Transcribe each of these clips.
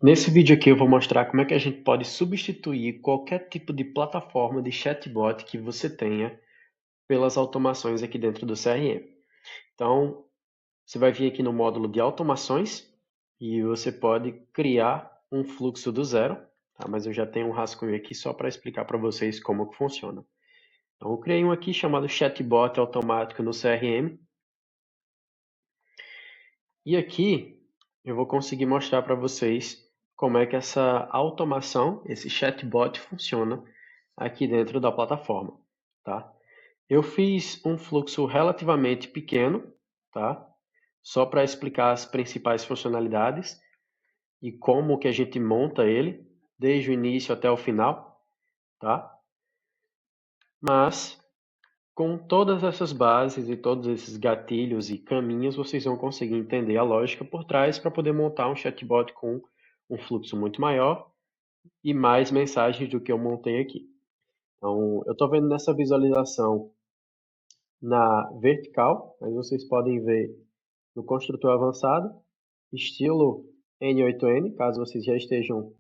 Nesse vídeo aqui eu vou mostrar como é que a gente pode substituir qualquer tipo de plataforma de chatbot que você tenha pelas automações aqui dentro do CRM. Então, você vai vir aqui no módulo de automações e você pode criar um fluxo do zero, tá? Mas eu já tenho um rascunho aqui só para explicar para vocês como que funciona. Então, eu criei um aqui chamado chatbot automático no CRM e aqui eu vou conseguir mostrar para vocês como é que essa automação, esse chatbot funciona aqui dentro da plataforma, tá? Eu fiz um fluxo relativamente pequeno, tá? Só para explicar as principais funcionalidades e como que a gente monta ele, desde o início até o final, tá? Mas com todas essas bases e todos esses gatilhos e caminhos, vocês vão conseguir entender a lógica por trás para poder montar um chatbot com um fluxo muito maior e mais mensagens do que eu montei aqui. Então, eu estou vendo nessa visualização na vertical, mas vocês podem ver no construtor avançado, estilo N8N, caso vocês já estejam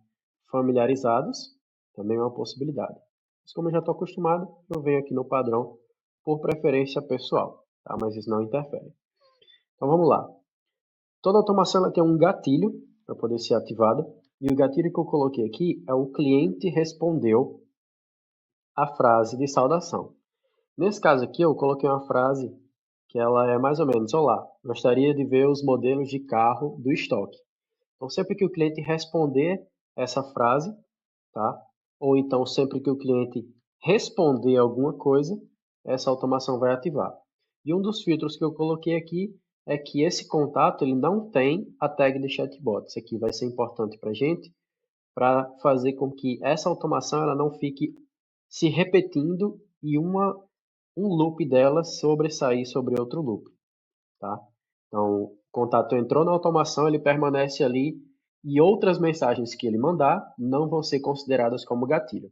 familiarizados, também é uma possibilidade. Mas como eu já estou acostumado, eu venho aqui no padrão por preferência pessoal, tá? Mas isso não interfere. Então vamos lá. Toda automação ela tem um gatilho para poder ser ativada, e o gatilho que eu coloquei aqui é o cliente respondeu a frase de saudação. Nesse caso aqui, eu coloquei uma frase que ela é mais ou menos: olá, gostaria de ver os modelos de carro do estoque. Então, sempre que o cliente responder essa frase, tá? Ou então sempre que o cliente responder alguma coisa, essa automação vai ativar. E um dos filtros que eu coloquei aqui é que esse contato ele não tem a tag de chatbot. Isso aqui vai ser importante para a gente, para fazer com que essa automação ela não fique se repetindo e um loop dela sobressair sobre outro loop, tá? Então, o contato entrou na automação, ele permanece ali e outras mensagens que ele mandar não vão ser consideradas como gatilho.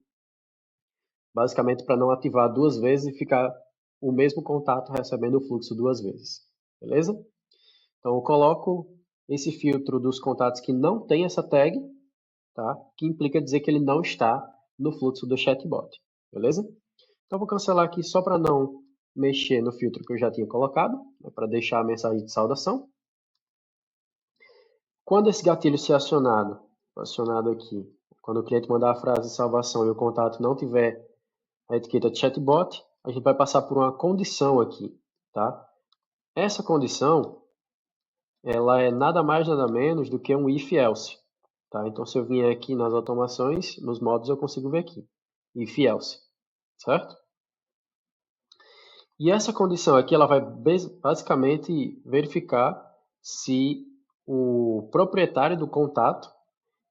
Basicamente, para não ativar duas vezes e ficar o mesmo contato recebendo o fluxo duas vezes. Beleza? Então, eu coloco esse filtro dos contatos que não tem essa tag, tá? Que implica dizer que ele não está no fluxo do chatbot. Beleza? Então, vou cancelar aqui só para não mexer no filtro que eu já tinha colocado, né, para deixar a mensagem de saudação. Quando esse gatilho ser acionado aqui, quando o cliente mandar a frase de salvação e o contato não tiver a etiqueta chatbot, a gente vai passar por uma condição aqui, tá? Essa condição, ela é nada mais nada menos do que um if-else, tá? Então, se eu vier aqui nas automações, nos modos eu consigo ver aqui, if-else, certo? E essa condição aqui, ela vai basicamente verificar se o proprietário do contato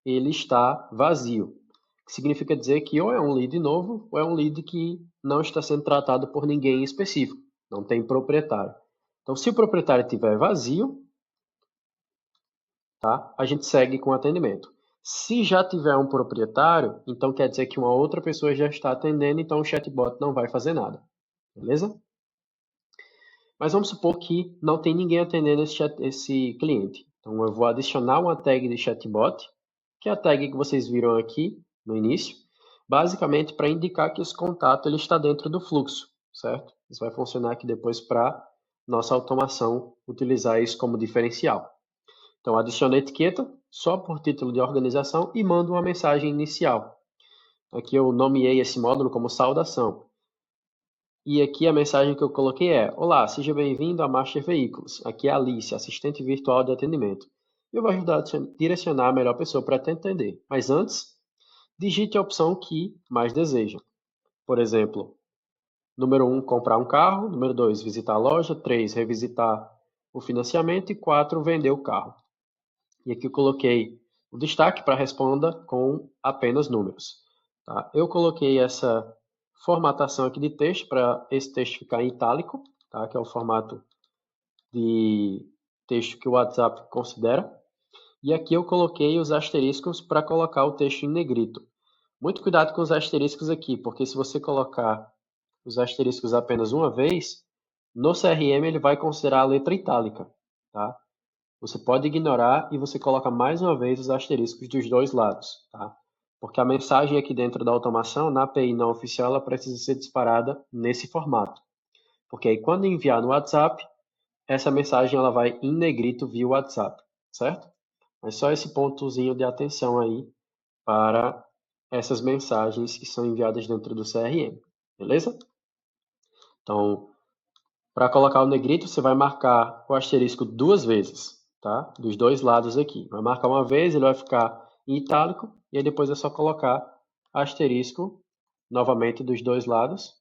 ele está vazio. Que significa dizer que ou é um lead novo ou é um lead que não está sendo tratado por ninguém específico, não tem proprietário. Então, se o proprietário estiver vazio, tá? A gente segue com o atendimento. Se já tiver um proprietário, então quer dizer que uma outra pessoa já está atendendo, então o chatbot não vai fazer nada. Beleza? Mas vamos supor que não tem ninguém atendendo esse cliente. Então eu vou adicionar uma tag de chatbot, que é a tag que vocês viram aqui no início, basicamente para indicar que esse contato ele está dentro do fluxo, certo? Isso vai funcionar aqui depois para nossa automação utilizar isso como diferencial. Então adiciono a etiqueta só por título de organização e mando uma mensagem inicial. Aqui eu nomeei esse módulo como saudação. E aqui a mensagem que eu coloquei é: olá, seja bem-vindo à Master Veículos. Aqui é a Alice, assistente virtual de atendimento. Eu vou ajudar a direcionar a melhor pessoa para te atender. Mas antes, digite a opção que mais deseja. Por exemplo, número 1, comprar um carro. Número 2, visitar a loja. 3, revisitar o financiamento. E 4, vender o carro. E aqui eu coloquei o destaque para responda com apenas números. Tá? Eu coloquei essa formatação aqui de texto para esse texto ficar em itálico, tá? Que é o formato de texto que o WhatsApp considera. E aqui eu coloquei os asteriscos para colocar o texto em negrito. Muito cuidado com os asteriscos aqui, porque se você colocar os asteriscos apenas uma vez, no CRM ele vai considerar a letra itálica, tá? você pode ignorar e você coloca mais uma vez os asteriscos dos dois lados, tá? Porque a mensagem aqui dentro da automação, na API não oficial, ela precisa ser disparada nesse formato. Porque aí quando enviar no WhatsApp, essa mensagem ela vai em negrito via WhatsApp, certo? Mas só esse pontozinho de atenção aí para essas mensagens que são enviadas dentro do CRM, beleza? Então, para colocar o negrito, você vai marcar o asterisco duas vezes, tá? Dos dois lados aqui. Vai marcar uma vez, ele vai ficar em itálico, e aí depois é só colocar asterisco novamente dos dois lados,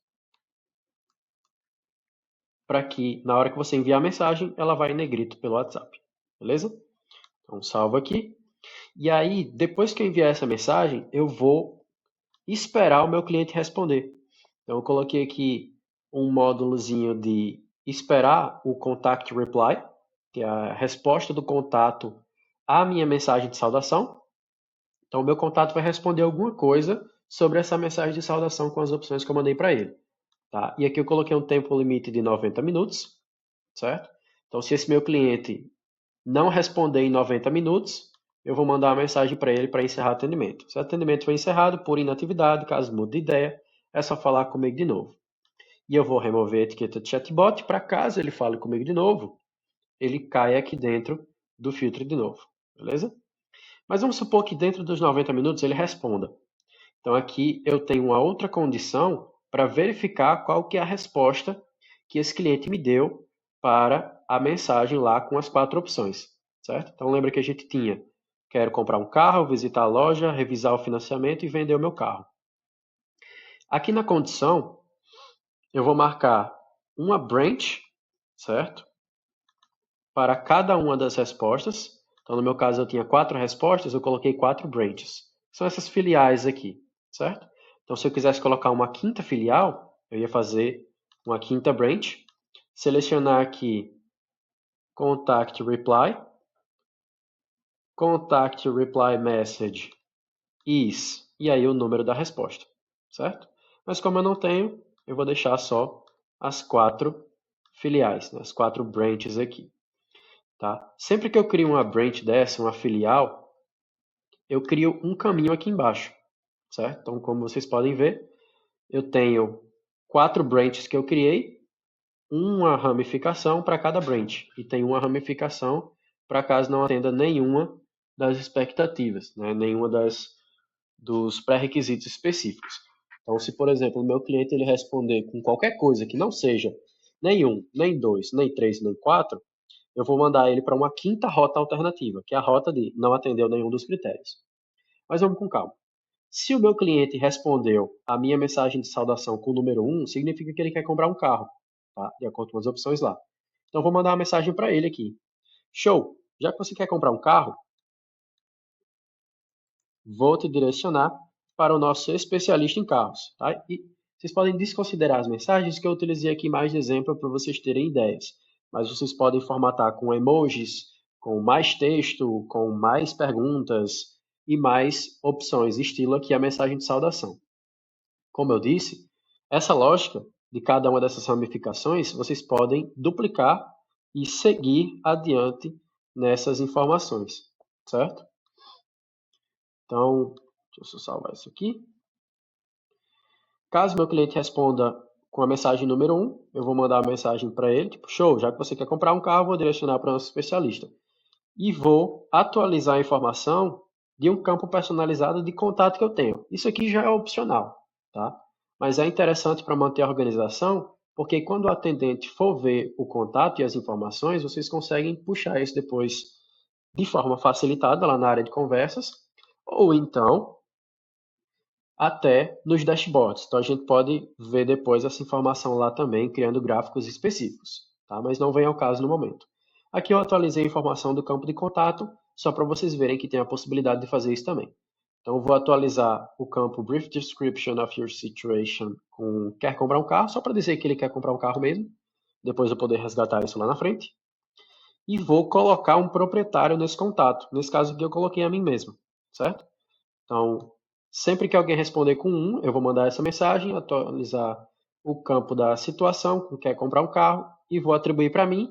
para que na hora que você enviar a mensagem, ela vai em negrito pelo WhatsApp, beleza? Então, salvo aqui. E aí, depois que eu enviar essa mensagem, eu vou esperar o meu cliente responder. Então, eu coloquei aqui um módulozinho de esperar o contact reply, que é a resposta do contato à minha mensagem de saudação. Então, o meu contato vai responder alguma coisa sobre essa mensagem de saudação com as opções que eu mandei para ele. Tá? E aqui eu coloquei um tempo limite de 90 minutos, certo? Então, se esse meu cliente não responder em 90 minutos, eu vou mandar uma mensagem para ele para encerrar o atendimento. Se o atendimento foi encerrado por inatividade, caso mude de ideia, é só falar comigo de novo. E eu vou remover a etiqueta de chatbot para caso ele fale comigo de novo, ele caia aqui dentro do filtro de novo, beleza? Mas vamos supor que dentro dos 90 minutos ele responda. Então aqui eu tenho uma outra condição para verificar qual que é a resposta que esse cliente me deu para a mensagem lá com as 4 opções, certo? Então lembra que a gente tinha, quero comprar um carro, visitar a loja, revisar o financiamento e vender o meu carro. Aqui na condição, eu vou marcar uma branch, certo? Para cada uma das respostas. Então, no meu caso, eu tinha 4 respostas, eu coloquei 4 branches. São essas filiais aqui, certo? Então, se eu quisesse colocar uma quinta filial, eu ia fazer uma quinta branch, selecionar aqui Contact Reply Message is, e aí o número da resposta, certo? Mas como eu não tenho, eu vou deixar só as 4 filiais, né? As 4 branches aqui. Tá? Sempre que eu crio uma branch dessa, uma filial, eu crio um caminho aqui embaixo, certo? Então, como vocês podem ver, eu tenho 4 branches que eu criei, uma ramificação para cada branch, e tem uma ramificação para caso não atenda nenhuma das expectativas, né? Nenhuma dos pré-requisitos específicos. Então, se, por exemplo, o meu cliente ele responder com qualquer coisa que não seja nem 1, nem 2, nem 3, nem 4, eu vou mandar ele para uma quinta rota alternativa, que é a rota de não atendeu nenhum dos critérios. Mas vamos com calma. Se o meu cliente respondeu a minha mensagem de saudação com o número 1, significa que ele quer comprar um carro, tá? De acordo com as opções lá. Então, vou mandar uma mensagem para ele aqui. Show! Já que você quer comprar um carro, vou te direcionar para o nosso especialista em carros, tá? E vocês podem desconsiderar as mensagens que eu utilizei aqui mais de exemplo para vocês terem ideias. Mas vocês podem formatar com emojis, com mais texto, com mais perguntas e mais opções, estilo aqui a mensagem de saudação. Como eu disse, essa lógica de cada uma dessas ramificações, vocês podem duplicar e seguir adiante nessas informações, certo? Então, deixa eu só salvar isso aqui. Caso meu cliente responda com a mensagem número 1, eu vou mandar a mensagem para ele, tipo, show, já que você quer comprar um carro, vou direcionar para o nosso especialista. E vou atualizar a informação de um campo personalizado de contato que eu tenho. Isso aqui já é opcional, tá? Mas é interessante para manter a organização, porque quando o atendente for ver o contato e as informações, vocês conseguem puxar isso depois de forma facilitada lá na área de conversas, ou então até nos dashboards. Então a gente pode ver depois essa informação lá também, criando gráficos específicos, tá? Mas não vem ao caso no momento. Aqui eu atualizei a informação do campo de contato, só para vocês verem que tem a possibilidade de fazer isso também. Então eu vou atualizar o campo Brief Description of Your Situation com quer comprar um carro, só para dizer que ele quer comprar um carro mesmo. Depois eu poder resgatar isso lá na frente. E vou colocar um proprietário nesse contato. Nesse caso aqui eu coloquei a mim mesmo, certo? Então, sempre que alguém responder com 1, eu vou mandar essa mensagem, atualizar o campo da situação, que quer comprar um carro, e vou atribuir para mim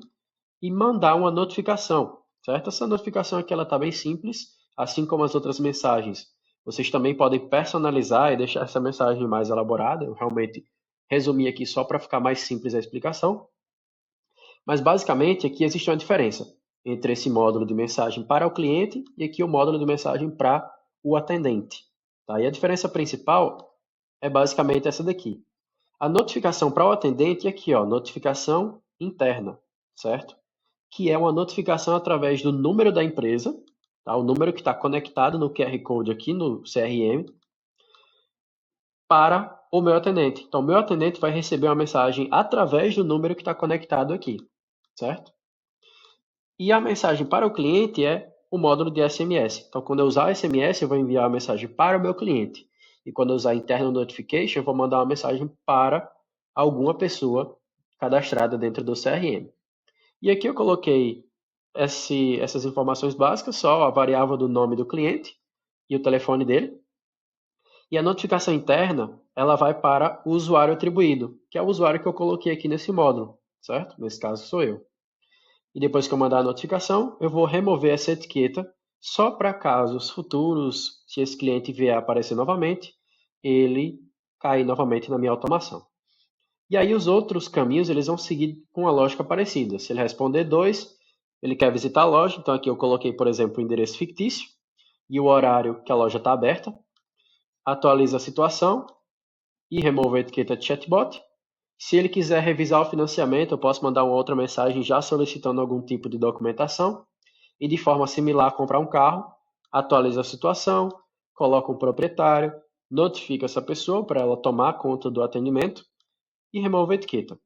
e mandar uma notificação. certo? Essa notificação aqui ela está bem simples, assim como as outras mensagens. Vocês também podem personalizar e deixar essa mensagem mais elaborada. Eu realmente resumi aqui só para ficar mais simples a explicação. Mas basicamente aqui existe uma diferença entre esse módulo de mensagem para o cliente e aqui o módulo de mensagem para o atendente. Tá? E a diferença principal é basicamente essa daqui. A notificação para o atendente é aqui, ó, notificação interna, certo? Que é uma notificação através do número da empresa, tá? O número que está conectado no QR Code aqui no CRM, para o meu atendente. Então, o meu atendente vai receber uma mensagem através do número que está conectado aqui, certo? E a mensagem para o cliente é o módulo de SMS. Então, quando eu usar o SMS, eu vou enviar a mensagem para o meu cliente. E quando eu usar Internal Notification, eu vou mandar uma mensagem para alguma pessoa cadastrada dentro do CRM. E aqui eu coloquei essas informações básicas, só a variável do nome do cliente e o telefone dele. E a notificação interna, ela vai para o usuário atribuído, que é o usuário que eu coloquei aqui nesse módulo, certo? Nesse caso sou eu. E depois que eu mandar a notificação, eu vou remover essa etiqueta só para casos futuros, se esse cliente vier aparecer novamente, ele cair novamente na minha automação. E aí os outros caminhos, eles vão seguir com uma lógica parecida. Se ele responder 2, ele quer visitar a loja, então aqui eu coloquei, por exemplo, o endereço fictício e o horário que a loja está aberta. Atualiza a situação e remove a etiqueta de chatbot. Se ele quiser revisar o financiamento, eu posso mandar uma outra mensagem já solicitando algum tipo de documentação. E de forma similar, comprar um carro, atualiza a situação, coloca um proprietário, notifica essa pessoa para ela tomar conta do atendimento e remove a etiqueta.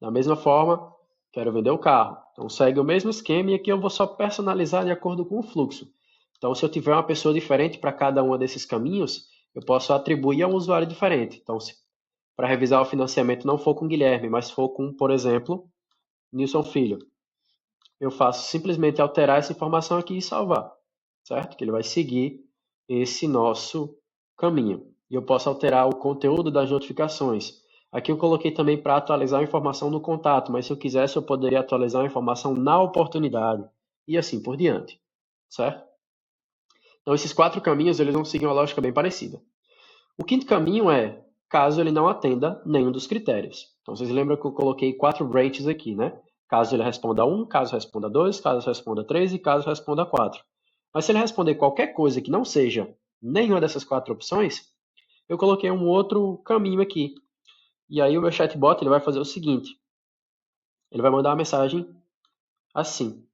Da mesma forma, quero vender o carro. Então segue o mesmo esquema e aqui eu vou só personalizar de acordo com o fluxo. Então, se eu tiver uma pessoa diferente para cada um desses caminhos, eu posso atribuir a um usuário diferente. Então, se para revisar o financiamento não for com Guilherme, mas for com, por exemplo, Nilson Filho, eu faço simplesmente alterar essa informação aqui e salvar, certo? Que ele vai seguir esse nosso caminho. E eu posso alterar o conteúdo das notificações. Aqui eu coloquei também para atualizar a informação no contato, mas se eu quisesse eu poderia atualizar a informação na oportunidade e assim por diante, certo? Então esses 4 caminhos eles vão seguir uma lógica bem parecida. O quinto caminho é caso ele não atenda nenhum dos critérios. Então vocês lembram que eu coloquei 4 branches aqui, né? Caso ele responda 1, caso responda 2, caso responda 3 e caso responda 4. Mas se ele responder qualquer coisa que não seja nenhuma dessas 4 opções, eu coloquei um outro caminho aqui. E aí o meu chatbot ele vai fazer o seguinte: ele vai mandar uma mensagem assim: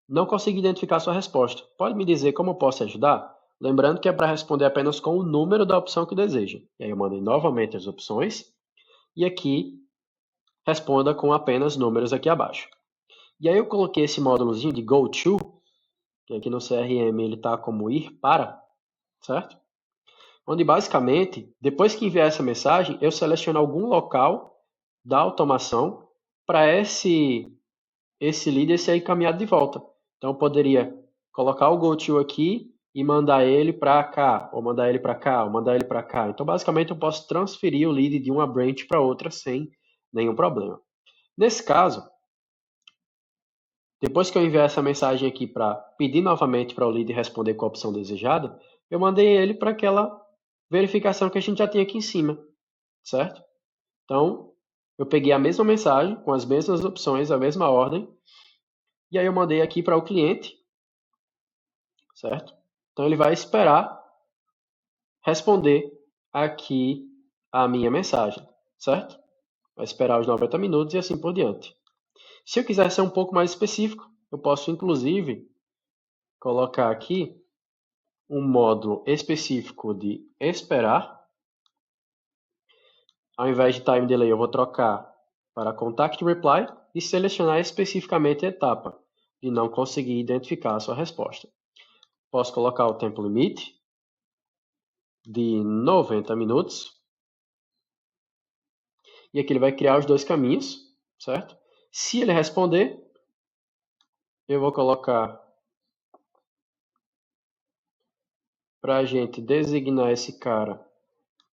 não consegui identificar sua resposta. Pode me dizer como eu posso ajudar? Lembrando que é para responder apenas com o número da opção que deseja. E aí eu mandei novamente as opções e aqui responda com apenas números aqui abaixo. E aí eu coloquei esse módulozinho de go to, que aqui no CRM ele está como ir para, certo? Onde basicamente, depois que enviar essa mensagem, eu seleciono algum local da automação para esse lead ser encaminhado de volta. Então eu poderia colocar o go to aqui e mandar ele para cá, ou mandar ele para cá, ou mandar ele para cá. Então basicamente eu posso transferir o lead de uma branch para outra sem nenhum problema. Nesse caso, depois que eu enviar essa mensagem aqui para pedir novamente para o lead responder com a opção desejada, eu mandei ele para aquela verificação que a gente já tinha aqui em cima, certo? Então, eu peguei a mesma mensagem, com as mesmas opções, a mesma ordem, e aí eu mandei aqui para o cliente, certo? Então ele vai esperar responder aqui a minha mensagem, certo? Vai esperar os 90 minutos e assim por diante. Se eu quiser ser um pouco mais específico, eu posso inclusive colocar aqui um módulo específico de esperar. Ao invés de time delay, eu vou trocar para contact reply e selecionar especificamente a etapa de não conseguir identificar a sua resposta. Posso colocar o tempo limite de 90 minutos. E aqui ele vai criar os 2 caminhos, certo? Se ele responder, eu vou colocar para a gente designar esse cara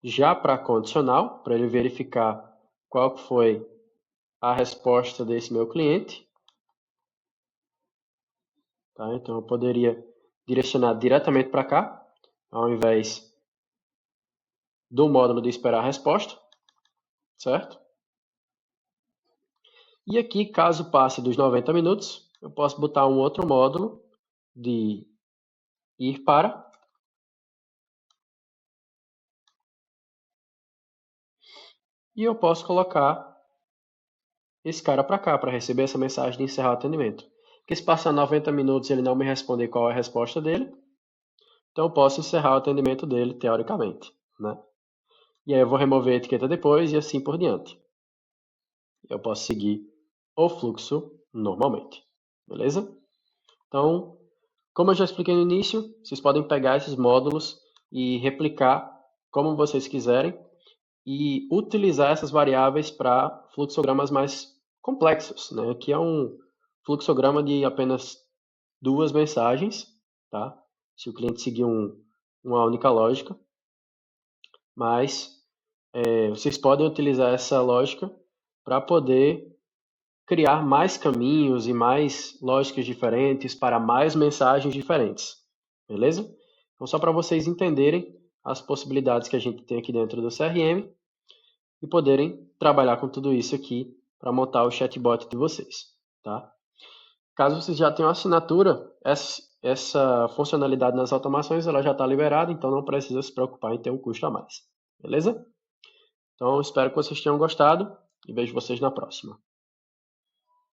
já para condicional, para ele verificar qual foi a resposta desse meu cliente. tá? Então eu poderia direcionar diretamente para cá, ao invés do módulo de esperar a resposta, certo? E aqui, caso passe dos 90 minutos, eu posso botar um outro módulo de ir para, e eu posso colocar esse cara para cá, para receber essa mensagem de encerrar o atendimento. Porque se passar 90 minutos e ele não me responder qual é a resposta dele, então eu posso encerrar o atendimento dele, teoricamente, né? E aí eu vou remover a etiqueta depois e assim por diante. Eu posso seguir o fluxo normalmente, beleza? Então, como eu já expliquei no início, vocês podem pegar esses módulos e replicar como vocês quiserem e utilizar essas variáveis para fluxogramas mais complexos, né? Aqui é um fluxograma de apenas duas mensagens, tá? Se o cliente seguir uma única lógica, mas vocês podem utilizar essa lógica para poder criar mais caminhos e mais lógicas diferentes para mais mensagens diferentes, beleza? Então, só para vocês entenderem as possibilidades que a gente tem aqui dentro do CRM e poderem trabalhar com tudo isso aqui para montar o chatbot de vocês, tá? Caso vocês já tenham assinatura, essa funcionalidade nas automações ela já está liberada, então não precisa se preocupar em ter um custo a mais, beleza? Então, espero que vocês tenham gostado e vejo vocês na próxima.